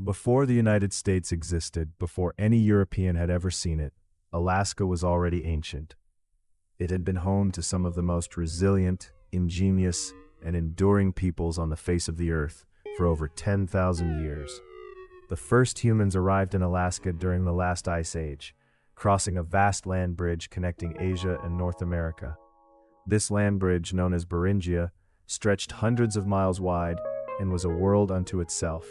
Before the United States existed, before any European had ever seen it, Alaska was already ancient. It had been home to some of the most resilient, ingenious, and enduring peoples on the face of the earth for over 10,000 years. The first humans arrived in Alaska during the last ice age, crossing a vast land bridge connecting Asia and North America. This land bridge, known as Beringia, stretched hundreds of miles wide and was a world unto itself.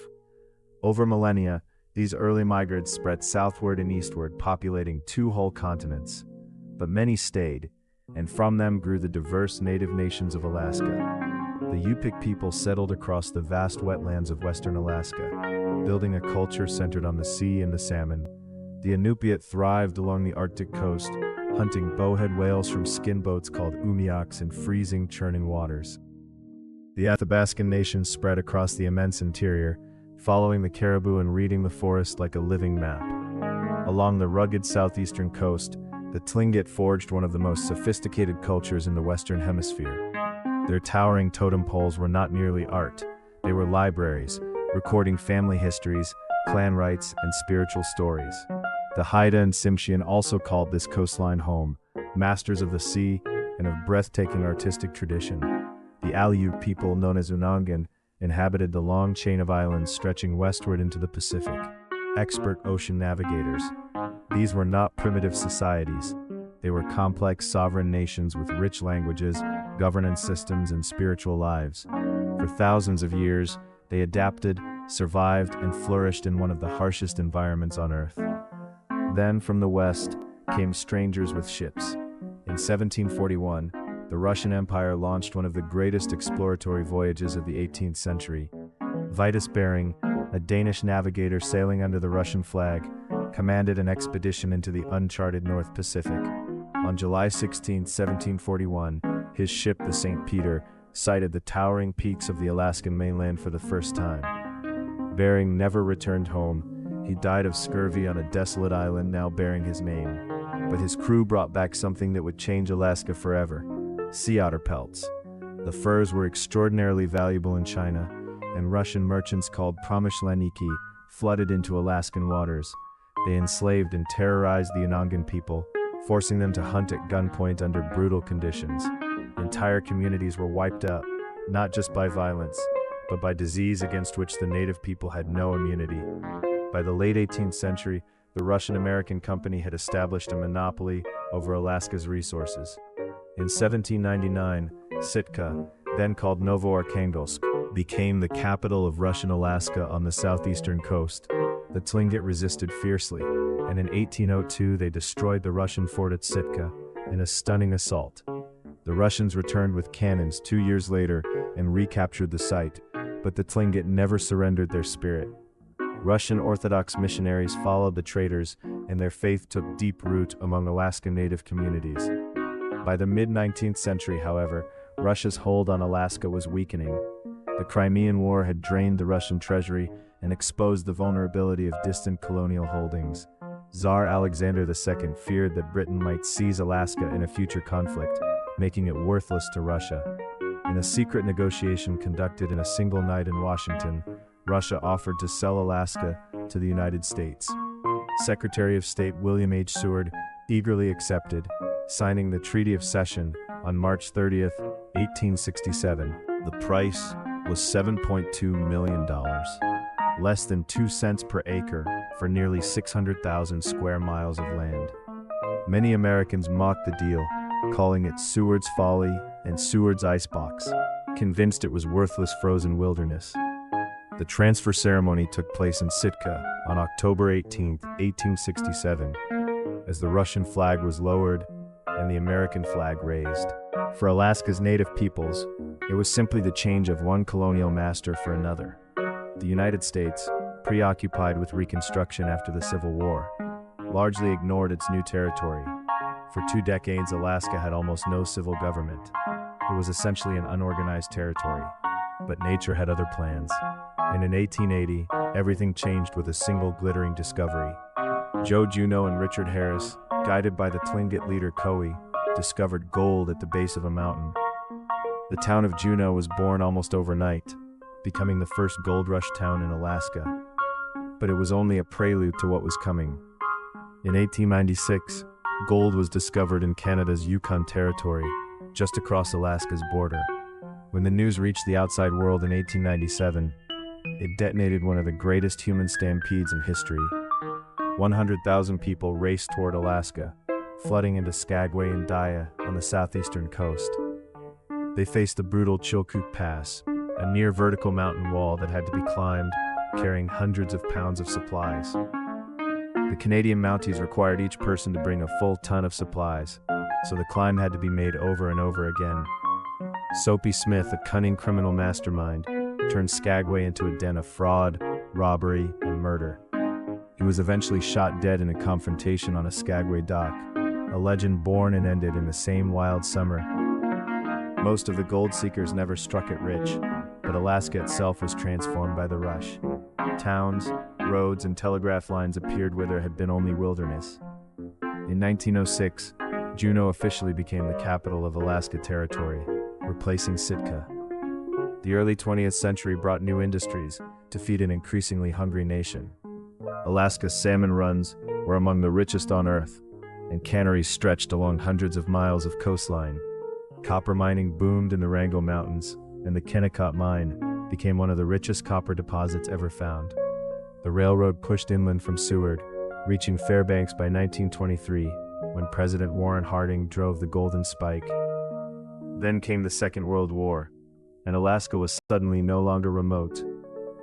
Over millennia, these early migrants spread southward and eastward, populating 2 whole continents. But many stayed, and from them grew the diverse native nations of Alaska. The Yupik people settled across the vast wetlands of western Alaska, building a culture centered on the sea and the salmon. The Inupiat thrived along the Arctic coast, hunting bowhead whales from skin boats called umiaks in freezing, churning waters. The Athabascan nation spread across the immense interior, following the caribou and reading the forest like a living map. Along the rugged southeastern coast, the Tlingit forged one of the most sophisticated cultures in the Western Hemisphere. Their towering totem poles were not merely art, they were libraries, recording family histories, clan rites, and spiritual stories. The Haida and Tsimshian also called this coastline home, masters of the sea and of breathtaking artistic tradition. The Aleutian people, known as Unangan, inhabited the long chain of islands stretching westward into the Pacific. Expert ocean navigators. These were not primitive societies. They were complex sovereign nations with rich languages, governance systems, and spiritual lives. For thousands of years, they adapted, survived, and flourished in one of the harshest environments on Earth. Then, from the west, came strangers with ships. In 1741, the Russian Empire launched one of the greatest exploratory voyages of the 18th century. Vitus Bering, a Danish navigator sailing under the Russian flag, commanded an expedition into the uncharted North Pacific. On July 16, 1741, his ship, the St. Peter, sighted the towering peaks of the Alaskan mainland for the first time. Bering never returned home. He died of scurvy on a desolate island now bearing his name. But his crew brought back something that would change Alaska forever: sea otter pelts. The furs were extraordinarily valuable in China, and Russian merchants called Promyshleniki flooded into Alaskan waters. They enslaved and terrorized the Unangan people, forcing them to hunt at gunpoint under brutal conditions. Entire communities were wiped out, not just by violence, but by disease against which the native people had no immunity. By the late 18th century, the Russian-American company had established a monopoly over Alaska's resources. In 1799, Sitka, then called Novoarkhangelsk, became the capital of Russian Alaska on the southeastern coast. The Tlingit resisted fiercely, and in 1802 they destroyed the Russian fort at Sitka in a stunning assault. The Russians returned with cannons 2 years later and recaptured the site, but the Tlingit never surrendered their spirit. Russian Orthodox missionaries followed the traders, and their faith took deep root among Alaska Native communities. By the mid-19th century, however, Russia's hold on Alaska was weakening. The Crimean War had drained the Russian treasury and exposed the vulnerability of distant colonial holdings. Tsar Alexander II feared that Britain might seize Alaska in a future conflict, making it worthless to Russia. In a secret negotiation conducted in a single night in Washington, Russia offered to sell Alaska to the United States. Secretary of State William H. Seward eagerly accepted, signing the Treaty of Cession on March 30, 1867. The price was $7.2 million, less than 2 cents per acre for nearly 600,000 square miles of land. Many Americans mocked the deal, calling it Seward's Folly and Seward's Icebox, convinced it was worthless frozen wilderness. The transfer ceremony took place in Sitka on October 18, 1867, as the Russian flag was lowered and the American flag raised. For Alaska's native peoples, it was simply the change of one colonial master for another. The United States, preoccupied with Reconstruction after the Civil War, largely ignored its new territory. For 2 decades, Alaska had almost no civil government. It was essentially an unorganized territory, but nature had other plans. And in 1880, everything changed with a single glittering discovery. Joe Juneau and Richard Harris, guided by the Tlingit leader Coe, discovered gold at the base of a mountain. The town of Juneau was born almost overnight, becoming the first gold rush town in Alaska. but it was only a prelude to what was coming. In 1896, gold was discovered in Canada's Yukon Territory, just across Alaska's border. When the news reached the outside world in 1897, it detonated one of the greatest human stampedes in history. 100,000 people raced toward Alaska, flooding into Skagway and Dia on the southeastern coast. They faced the brutal Chilkoot Pass, a near-vertical mountain wall that had to be climbed, carrying hundreds of pounds of supplies. The Canadian Mounties required each person to bring a full ton of supplies, so the climb had to be made over and over again. Soapy Smith, a cunning criminal mastermind, turned Skagway into a den of fraud, robbery, and murder. He was eventually shot dead in a confrontation on a Skagway dock, a legend born and ended in the same wild summer. Most of the gold seekers never struck it rich, but Alaska itself was transformed by the rush. Towns, roads, and telegraph lines appeared where there had been only wilderness. In 1906, Juneau officially became the capital of Alaska Territory, replacing Sitka. The early 20th century brought new industries to feed an increasingly hungry nation. Alaska's salmon runs were among the richest on Earth, and canneries stretched along hundreds of miles of coastline. Copper mining boomed in the Wrangell Mountains, and the Kennecott Mine became one of the richest copper deposits ever found. The railroad pushed inland from Seward, reaching Fairbanks by 1923, when President Warren Harding drove the Golden Spike. Then came the Second World War, and Alaska was suddenly no longer remote.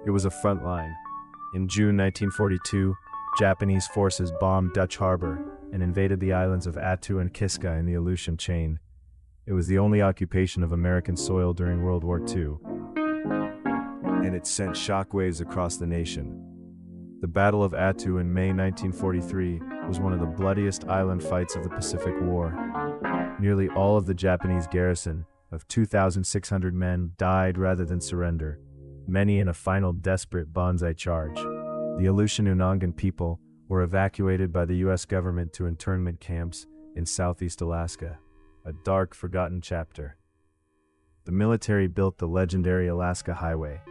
It was a front line. In June 1942, Japanese forces bombed Dutch Harbor and invaded the islands of Attu and Kiska in the Aleutian chain. It was the only occupation of American soil during World War II, and it sent shockwaves across the nation. The Battle of Attu in May 1943 was one of the bloodiest island fights of the Pacific War. Nearly all of the Japanese garrison, of 2,600 men, died rather than surrender, many in a final desperate banzai charge. The Aleutian Unangan people were evacuated by the U.S. government to internment camps in southeast Alaska, a dark, forgotten chapter. The military built the legendary Alaska Highway,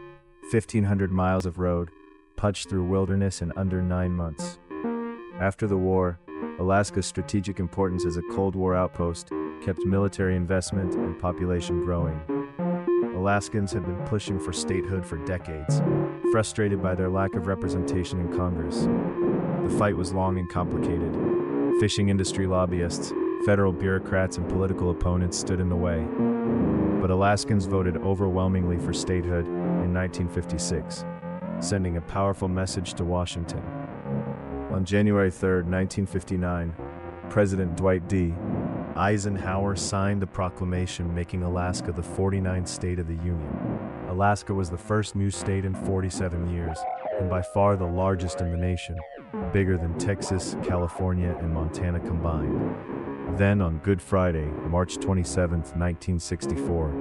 1,500 miles of road, punched through wilderness in under 9 months. After the war, Alaska's strategic importance as a Cold War outpost kept military investment and population growing. Alaskans had been pushing for statehood for decades, frustrated by their lack of representation in Congress. The fight was long and complicated. Fishing industry lobbyists, federal bureaucrats, and political opponents stood in the way. But Alaskans voted overwhelmingly for statehood in 1956, sending a powerful message to Washington. On January 3, 1959, President Dwight D. Eisenhower signed the proclamation making Alaska the 49th state of the Union. Alaska was the first new state in 47 years, and by far the largest in the nation, bigger than Texas, California, and Montana combined. Then, on Good Friday, March 27, 1964,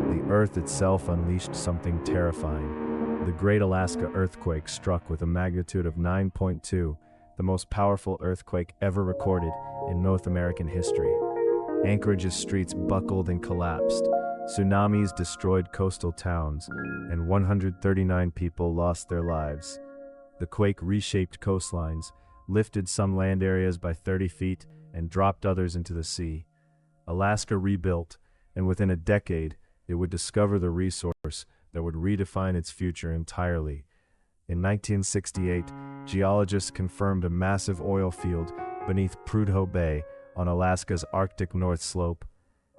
the Earth itself unleashed something terrifying. The Great Alaska Earthquake struck with a magnitude of 9.2, the most powerful earthquake ever recorded in North American history. Anchorage's streets buckled and collapsed. Tsunamis destroyed coastal towns, and 139 people lost their lives. The quake reshaped coastlines, lifted some land areas by 30 feet, and dropped others into the sea. Alaska rebuilt, and within a decade, it would discover the resource that would redefine its future entirely. In 1968, geologists confirmed a massive oil field beneath Prudhoe Bay on Alaska's Arctic North Slope.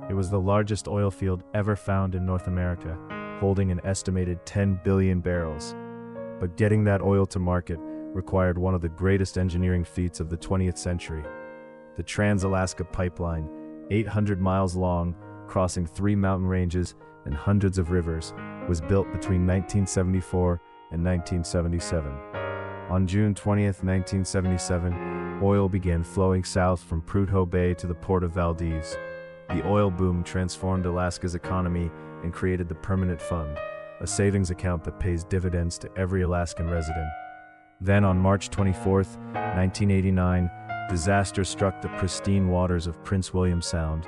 It was the largest oil field ever found in North America, holding an estimated 10 billion barrels. But getting that oil to market required one of the greatest engineering feats of the 20th century. The Trans-Alaska Pipeline, 800 miles long, crossing 3 mountain ranges and hundreds of rivers, was built between 1974 and 1977. On June 20, 1977, oil began flowing south from Prudhoe Bay to the port of Valdez. The oil boom transformed Alaska's economy and created the Permanent Fund, a savings account that pays dividends to every Alaskan resident. Then on March 24, 1989, disaster struck the pristine waters of Prince William Sound.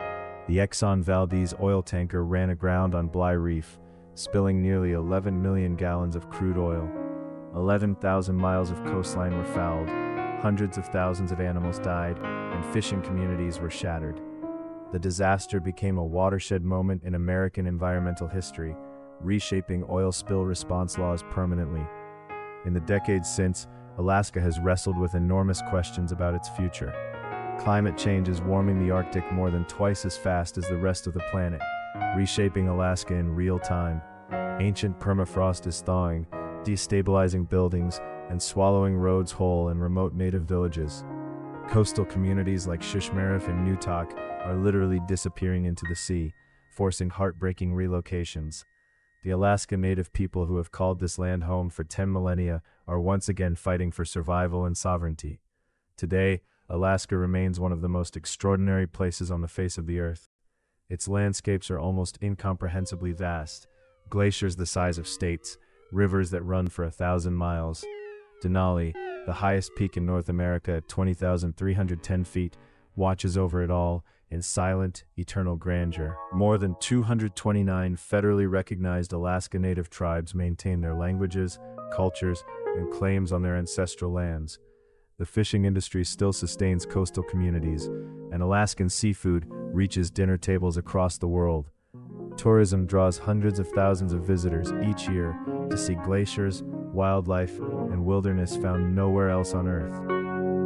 The Exxon Valdez oil tanker ran aground on Bligh Reef, spilling nearly 11 million gallons of crude oil. 11,000 miles of coastline were fouled, hundreds of thousands of animals died, and fishing communities were shattered. The disaster became a watershed moment in American environmental history, reshaping oil spill response laws permanently. In the decades since, Alaska has wrestled with enormous questions about its future. Climate change is warming the Arctic more than twice as fast as the rest of the planet, reshaping Alaska in real time. Ancient permafrost is thawing, destabilizing buildings and swallowing roads whole in remote native villages. Coastal communities like Shushmaref and Newtok are literally disappearing into the sea, forcing heartbreaking relocations. The Alaska Native people who have called this land home for 10 millennia are once again fighting for survival and sovereignty. Today, Alaska remains one of the most extraordinary places on the face of the earth. Its landscapes are almost incomprehensibly vast, glaciers the size of states, rivers that run for 1,000 miles. Denali, the highest peak in North America at 20,310 feet, watches over it all in silent, eternal grandeur. More than 229 federally recognized Alaska Native tribes maintain their languages, cultures, and claims on their ancestral lands. The fishing industry still sustains coastal communities, and Alaskan seafood reaches dinner tables across the world. Tourism draws hundreds of thousands of visitors each year to see glaciers, wildlife, and wilderness found nowhere else on Earth.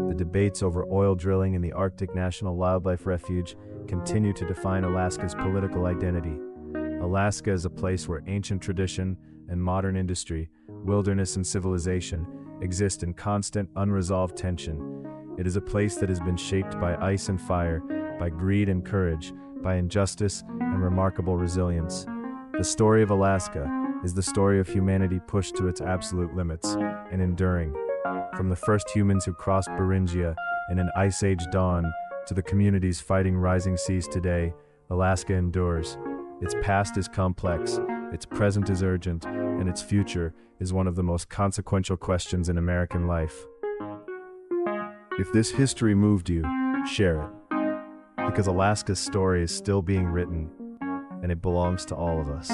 The debates over oil drilling in the Arctic National Wildlife Refuge continue to define Alaska's political identity. Alaska is a place where ancient tradition and modern industry, wilderness and civilization, exist in constant, unresolved tension. It is a place that has been shaped by ice and fire, by greed and courage, by injustice and remarkable resilience. The story of Alaska is the story of humanity pushed to its absolute limits and enduring. From the first humans who crossed Beringia in an Ice Age dawn to the communities fighting rising seas today, Alaska endures. Its past is complex, its present is urgent, and its future is one of the most consequential questions in American life. If this history moved you, share it, because Alaska's story is still being written, and it belongs to all of us.